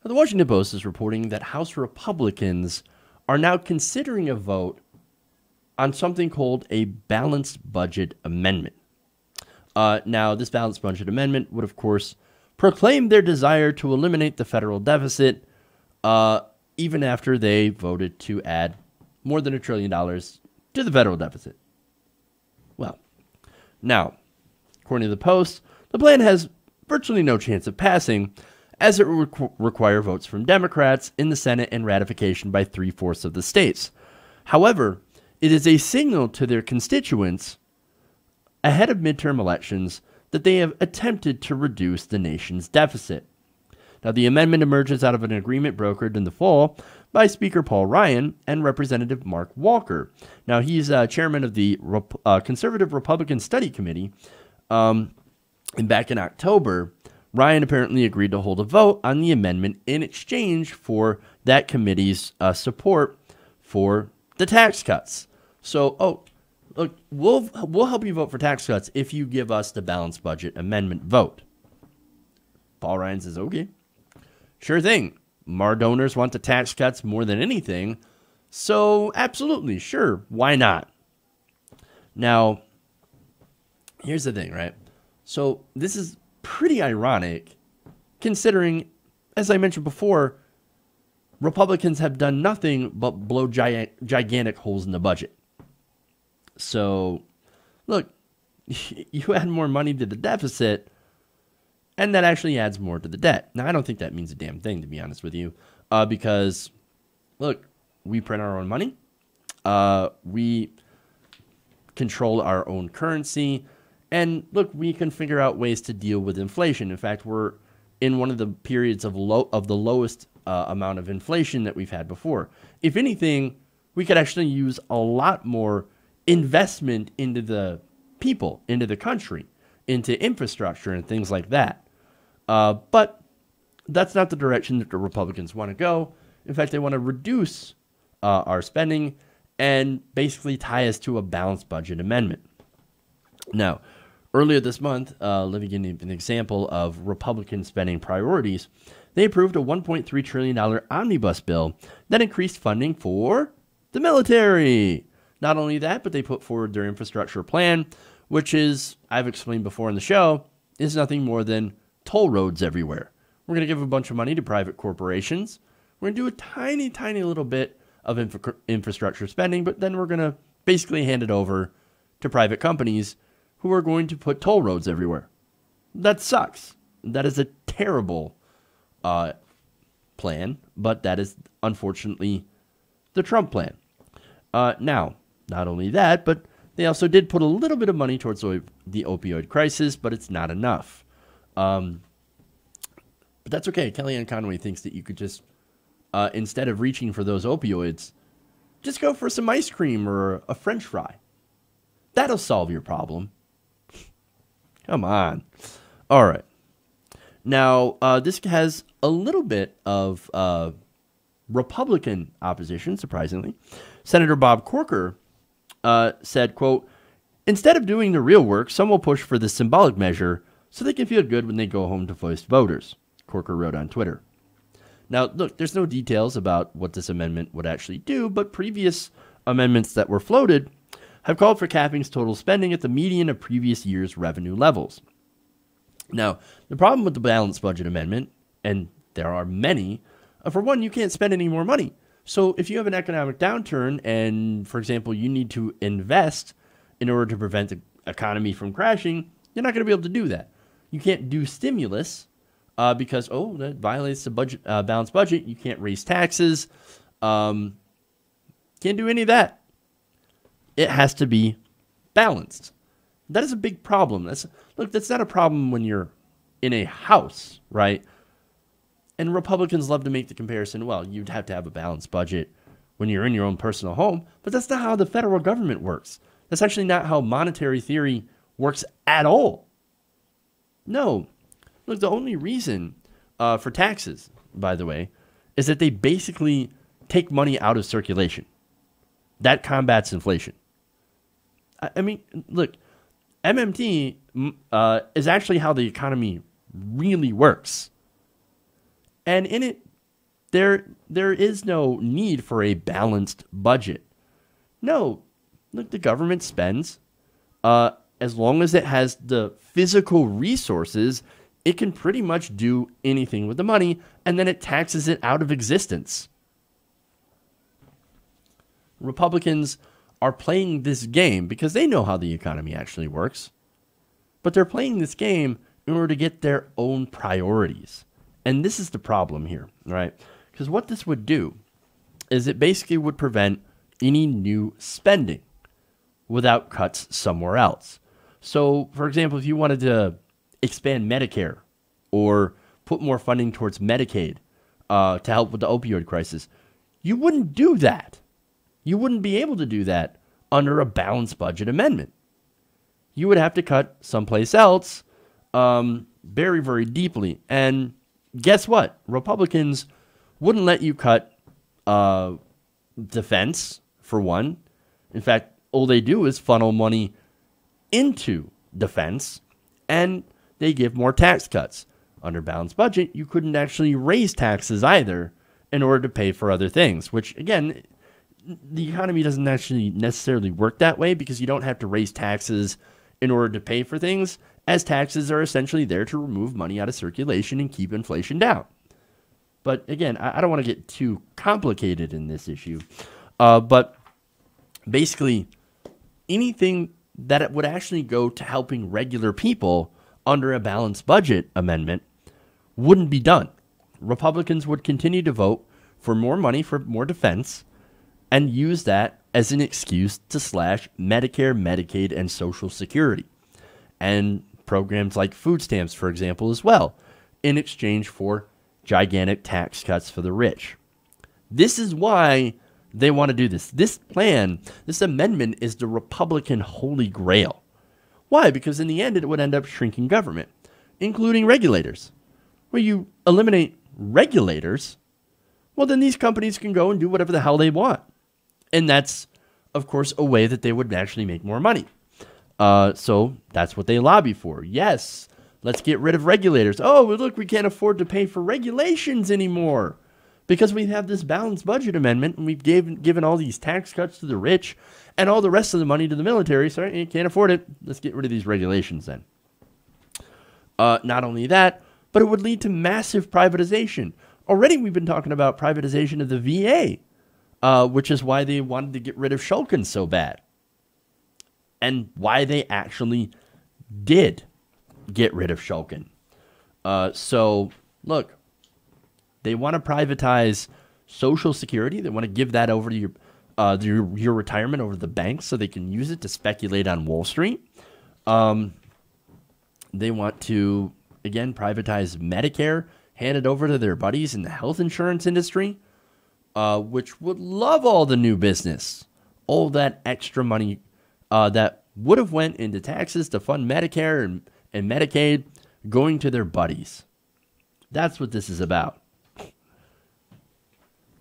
The Washington Post is reporting that House Republicans are now considering a vote on something called a balanced budget amendment. Now, this balanced budget amendment would, of course, proclaim their desire to eliminate the federal deficit, even after they voted to add more than $1 trillion to the federal deficit. Well, now, according to the Post, the plan has virtually no chance of passing, as it would require votes from Democrats in the Senate and ratification by 3/4 of the states. However, it is a signal to their constituents ahead of midterm elections that they have attempted to reduce the nation's deficit. Now, the amendment emerges out of an agreement brokered in the fall by Speaker Paul Ryan and Representative Mark Walker. Now, he's chairman of the Conservative Republican Study Committee. And back in October, Ryan apparently agreed to hold a vote on the amendment in exchange for that committee's support for the tax cuts. So, look, we'll help you vote for tax cuts if you give us the balanced budget amendment vote. Paul Ryan says, okay, sure thing. Our donors want the tax cuts more than anything, so absolutely, sure, why not? Now, here's the thing, right? So this is pretty ironic, considering, as I mentioned before, Republicans have done nothing but blow gigantic holes in the budget. So, look, you add more money to the deficit, and that actually adds more to the debt. Now, I don't think that means a damn thing, to be honest with you, because, look, we print our own money. We control our own currency. And, look, we can figure out ways to deal with inflation. In fact, we're in one of the periods of the lowest amount of inflation that we've had before. If anything, we could actually use a lot more investment into the people, into the country, into infrastructure and things like that. But that's not the direction that the Republicans want to go. In fact, they want to reduce our spending and basically tie us to a balanced budget amendment. Now, earlier this month, let me give you an example of Republican spending priorities. They approved a $1.3 trillion omnibus bill that increased funding for the military. Not only that, but they put forward their infrastructure plan, which is, I've explained before in the show, is nothing more than toll roads everywhere. We're going to give a bunch of money to private corporations. We're going to do a tiny, tiny little bit of infrastructure spending, but then we're going to basically hand it over to private companies who are going to put toll roads everywhere. That sucks. That is a terrible plan, but that is unfortunately the Trump plan. Now, not only that, but they also did put a little bit of money towards the opioid crisis, but it's not enough. But that's okay. Kellyanne Conway thinks that you could just, instead of reaching for those opioids, just go for some ice cream or a French fry. That'll solve your problem. Come on. All right. Now, this has a little bit of Republican opposition, surprisingly. Senator Bob Corker said, quote, "Instead of doing the real work, some will push for this symbolic measure so they can feel good when they go home to voice voters," Corker wrote on Twitter. Now, look, there's no details about what this amendment would actually do, but previous amendments that were floated have called for capping total spending at the median of previous year's revenue levels. Now, the problem with the balanced budget amendment, and there are many, for one, you can't spend any more money. So if you have an economic downturn and, for example, you need to invest in order to prevent the economy from crashing, you're not going to be able to do that. You can't do stimulus because, that violates the budget, balanced budget. You can't raise taxes. Can't do any of that. It has to be balanced. That is a big problem. That's not a problem when you're in a house, right? And Republicans love to make the comparison, well, you'd have to have a balanced budget when you're in your own personal home, but that's not how the federal government works. That's actually not how monetary theory works at all. No. Look, the only reason for taxes, by the way, is that they basically take money out of circulation. That combats inflation. I mean, look, MMT is actually how the economy really works. And in it, there is no need for a balanced budget. No, look, the government spends as long as it has the physical resources, it can pretty much do anything with the money, and then it taxes it out of existence. Republicans are playing this game because they know how the economy actually works, but they're playing this game in order to get their own priorities. And this is the problem here, right? Because what this would do is it basically would prevent any new spending without cuts somewhere else. So, for example, if you wanted to expand Medicare or put more funding towards Medicaid to help with the opioid crisis, you wouldn't do that. You wouldn't be able to do that under a balanced budget amendment. You would have to cut someplace else very, very deeply. And guess what? Republicans wouldn't let you cut defense, for one. In fact, all they do is funnel money into defense, and they give more tax cuts. Under balanced budget, you couldn't actually raise taxes either in order to pay for other things, which, again, the economy doesn't actually necessarily work that way because you don't have to raise taxes in order to pay for things, as taxes are essentially there to remove money out of circulation and keep inflation down. But again, I don't want to get too complicated in this issue. But basically, anything that it would actually go to helping regular people under a balanced budget amendment wouldn't be done. Republicans would continue to vote for more money for more defense and use that as an excuse to slash Medicare, Medicaid, and Social Security, and programs like food stamps, for example, as well, in exchange for gigantic tax cuts for the rich. This is why they want to do this. This plan, this amendment, is the Republican holy grail. Why? Because in the end, it would end up shrinking government, including regulators. Where you eliminate regulators, well, then these companies can go and do whatever the hell they want. And that's, of course, a way that they would actually make more money. So that's what they lobby for. Yes, let's get rid of regulators. Oh, well, look, we can't afford to pay for regulations anymore because we have this balanced budget amendment and we've given all these tax cuts to the rich and all the rest of the money to the military. Sorry, you can't afford it. Let's get rid of these regulations then. Not only that, but it would lead to massive privatization. Already we've been talking about privatization of the VA, which is why they wanted to get rid of Shulkin so bad. And why they actually did get rid of Shulkin. So, look, they want to privatize Social Security. They want to give that over to your retirement over to the banks so they can use it to speculate on Wall Street. They want to, again, privatize Medicare, hand it over to their buddies in the health insurance industry, which would love all the new business, all that extra money that would have went into taxes to fund Medicare and Medicaid going to their buddies. That's what this is about.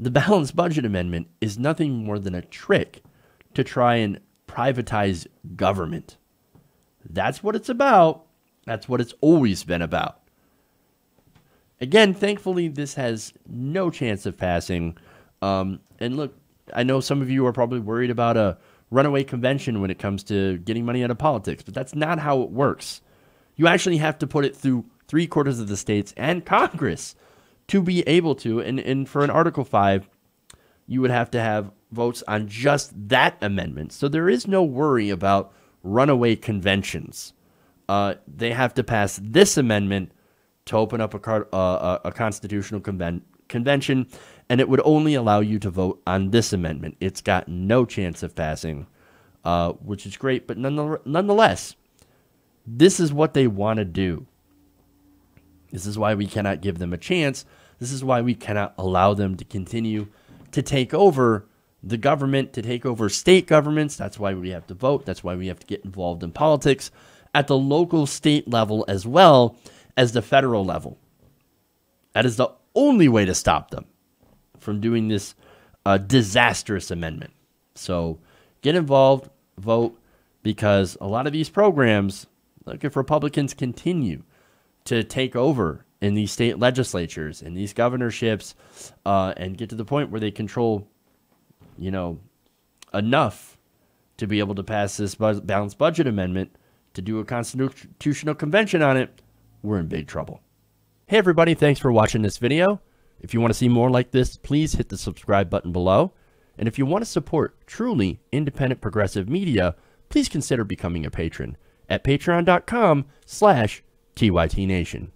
The balanced budget amendment is nothing more than a trick to try and privatize government. That's what it's about. That's what it's always been about. Again, thankfully, this has no chance of passing. And look, I know some of you are probably worried about a runaway convention when it comes to getting money out of politics, but that's not how it works. You actually have to put it through 3/4 of the states and Congress to be able to, and for an Article 5, you would have to have votes on just that amendment. So there is no worry about runaway conventions. They have to pass this amendment to open up a constitutional convention, and it would only allow you to vote on this amendment. It's got no chance of passing, which is great, but nonetheless, this is what they want to do. This is why we cannot give them a chance. This is why we cannot allow them to continue to take over the government, to take over state governments. That's why we have to vote. That's why we have to get involved in politics at the local state level as well as the federal level. That is the only way to stop them from doing this disastrous amendment. So get involved, vote, because a lot of these programs, look, if Republicans continue to take over in these state legislatures, in these governorships, and get to the point where they control, enough to be able to pass this balanced budget amendment to do a constitutional convention on it, we're in big trouble. Hey everybody, thanks for watching this video. If you want to see more like this, please hit the subscribe button below. And if you want to support truly independent progressive media, please consider becoming a patron at patreon.com/TYTNation.